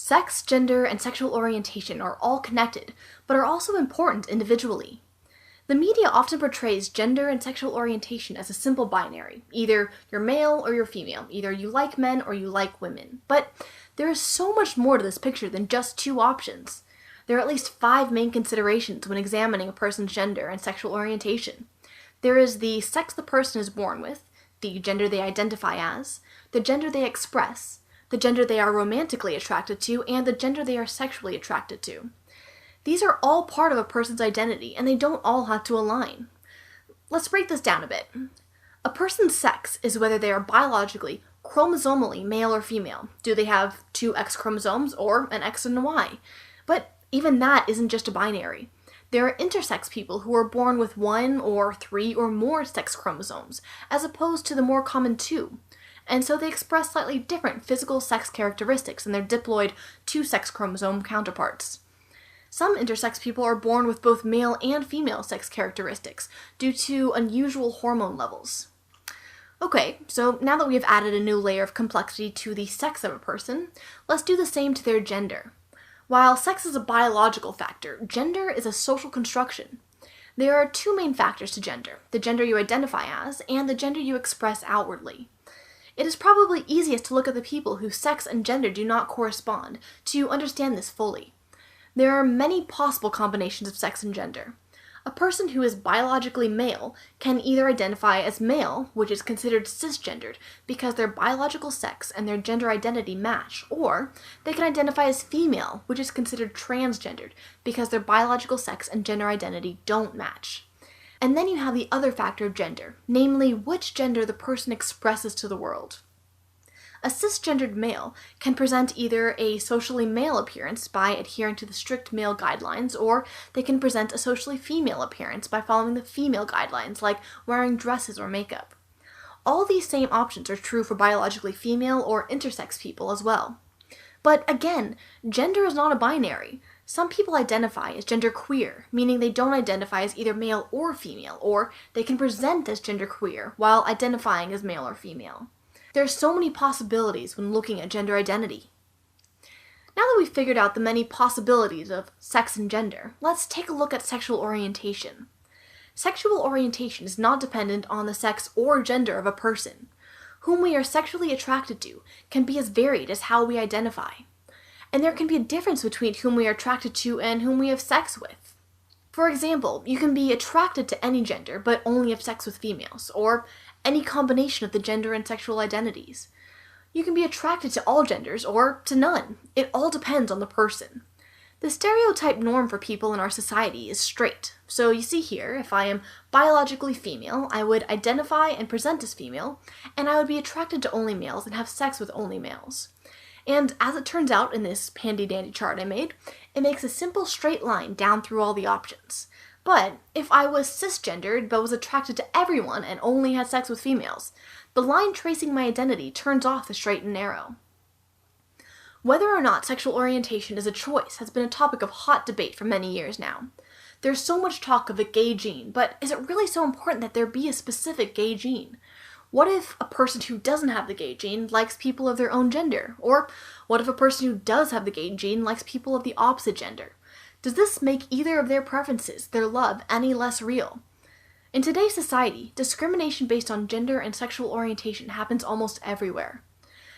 Sex, gender, and sexual orientation are all connected, but are also important individually. The media often portrays gender and sexual orientation as a simple binary. Either you're male or you're female. Either you like men or you like women. But there is so much more to this picture than just two options. There are at least 5 main considerations when examining a person's gender and sexual orientation. There is the sex the person is born with, the gender they identify as, the gender they express, the gender they are romantically attracted to, and the gender they are sexually attracted to. These are all part of a person's identity, and they don't all have to align. Let's break this down a bit. A person's sex is whether they are biologically, chromosomally male or female. Do they have 2 X chromosomes or an X and a Y? But even that isn't just a binary. There are intersex people who are born with 1 or 3 or more sex chromosomes, as opposed to the more common 2. And so they express slightly different physical sex characteristics than their diploid 2 sex chromosome counterparts. Some intersex people are born with both male and female sex characteristics due to unusual hormone levels. Okay, so now that we have added a new layer of complexity to the sex of a person, let's do the same to their gender. While sex is a biological factor, gender is a social construction. There are 2 main factors to gender, the gender you identify as and the gender you express outwardly. It is probably easiest to look at the people whose sex and gender do not correspond to understand this fully. There are many possible combinations of sex and gender. A person who is biologically male can either identify as male, which is considered cisgendered because their biological sex and their gender identity match, or they can identify as female, which is considered transgendered because their biological sex and gender identity don't match. And then you have the other factor of gender, namely which gender the person expresses to the world. A cisgendered male can present either a socially male appearance by adhering to the strict male guidelines, or they can present a socially female appearance by following the female guidelines, like wearing dresses or makeup. All these same options are true for biologically female or intersex people as well. But again, gender is not a binary. Some people identify as genderqueer, meaning they don't identify as either male or female, or they can present as genderqueer while identifying as male or female. There are so many possibilities when looking at gender identity. Now that we've figured out the many possibilities of sex and gender, let's take a look at sexual orientation. Sexual orientation is not dependent on the sex or gender of a person. Whom we are sexually attracted to can be as varied as how we identify. And there can be a difference between whom we are attracted to and whom we have sex with. For example, you can be attracted to any gender but only have sex with females, or any combination of the gender and sexual identities. You can be attracted to all genders or to none. It all depends on the person. The stereotype norm for people in our society is straight. So you see here, if I am biologically female, I would identify and present as female, and I would be attracted to only males and have sex with only males. And as it turns out in this handy-dandy chart I made, it makes a simple straight line down through all the options. But if I was cisgendered but was attracted to everyone and only had sex with females, the line tracing my identity turns off the straight and narrow. Whether or not sexual orientation is a choice has been a topic of hot debate for many years now. There's so much talk of a gay gene, but is it really so important that there be a specific gay gene? What if a person who doesn't have the gay gene likes people of their own gender? Or what if a person who does have the gay gene likes people of the opposite gender? Does this make either of their preferences, their love, any less real? In today's society, discrimination based on gender and sexual orientation happens almost everywhere.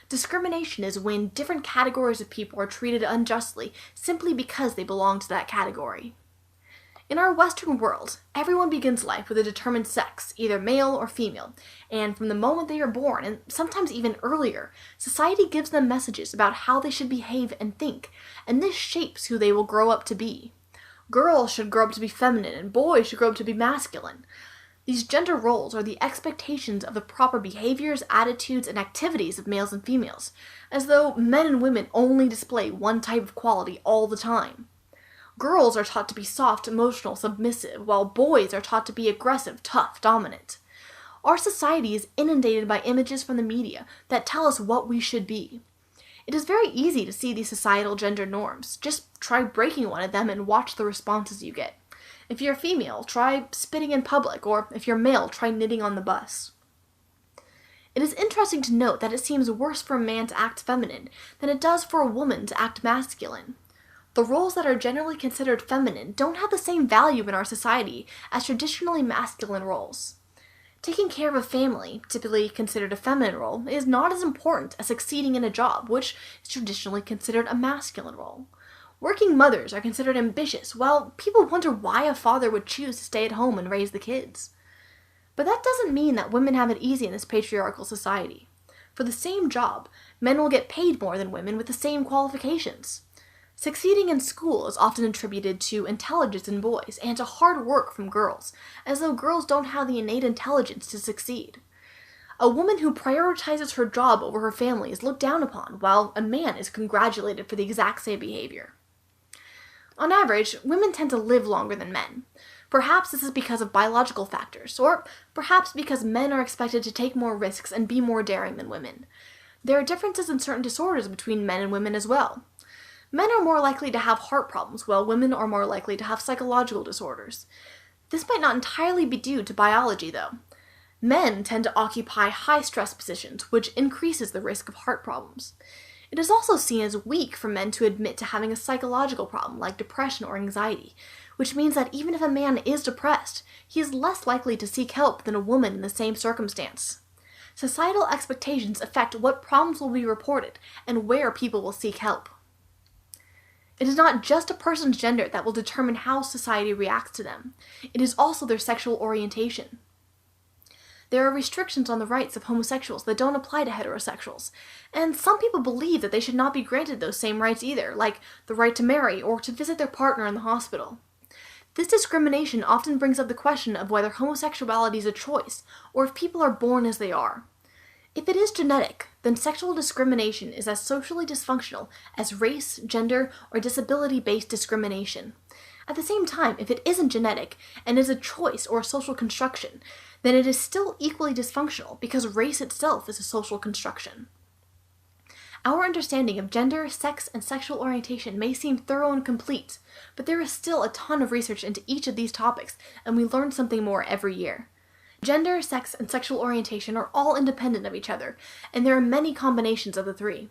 Discrimination is when different categories of people are treated unjustly simply because they belong to that category. In our Western world, everyone begins life with a determined sex, either male or female, and from the moment they are born, and sometimes even earlier, society gives them messages about how they should behave and think, and this shapes who they will grow up to be. Girls should grow up to be feminine, and boys should grow up to be masculine. These gender roles are the expectations of the proper behaviors, attitudes, and activities of males and females, as though men and women only display one type of quality all the time. Girls are taught to be soft, emotional, submissive, while boys are taught to be aggressive, tough, dominant. Our society is inundated by images from the media that tell us what we should be. It is very easy to see these societal gender norms. Just try breaking one of them and watch the responses you get. If you're female, try spitting in public, or if you're male, try knitting on the bus. It is interesting to note that it seems worse for a man to act feminine than it does for a woman to act masculine. The roles that are generally considered feminine don't have the same value in our society as traditionally masculine roles. Taking care of a family, typically considered a feminine role, is not as important as succeeding in a job, which is traditionally considered a masculine role. Working mothers are considered ambitious, while people wonder why a father would choose to stay at home and raise the kids. But that doesn't mean that women have it easy in this patriarchal society. For the same job, men will get paid more than women with the same qualifications. Succeeding in school is often attributed to intelligence in boys and to hard work from girls, as though girls don't have the innate intelligence to succeed. A woman who prioritizes her job over her family is looked down upon, while a man is congratulated for the exact same behavior. On average, women tend to live longer than men. Perhaps this is because of biological factors, or perhaps because men are expected to take more risks and be more daring than women. There are differences in certain disorders between men and women as well. Men are more likely to have heart problems, while women are more likely to have psychological disorders. This might not entirely be due to biology, though. Men tend to occupy high-stress positions, which increases the risk of heart problems. It is also seen as weak for men to admit to having a psychological problem like depression or anxiety, which means that even if a man is depressed, he is less likely to seek help than a woman in the same circumstance. Societal expectations affect what problems will be reported and where people will seek help. It is not just a person's gender that will determine how society reacts to them. It is also their sexual orientation. There are restrictions on the rights of homosexuals that don't apply to heterosexuals, and some people believe that they should not be granted those same rights either, like the right to marry or to visit their partner in the hospital. This discrimination often brings up the question of whether homosexuality is a choice, or if people are born as they are. If it is genetic, then sexual discrimination is as socially dysfunctional as race, gender, or disability-based discrimination. At the same time, if it isn't genetic and is a choice or a social construction, then it is still equally dysfunctional because race itself is a social construction. Our understanding of gender, sex, and sexual orientation may seem thorough and complete, but there is still a ton of research into each of these topics, and we learn something more every year. Gender, sex, and sexual orientation are all independent of each other, and there are many combinations of the three.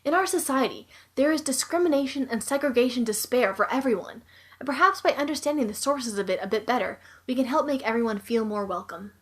In our society, there is discrimination and segregation to spare for everyone, and perhaps by understanding the sources of it a bit better, we can help make everyone feel more welcome.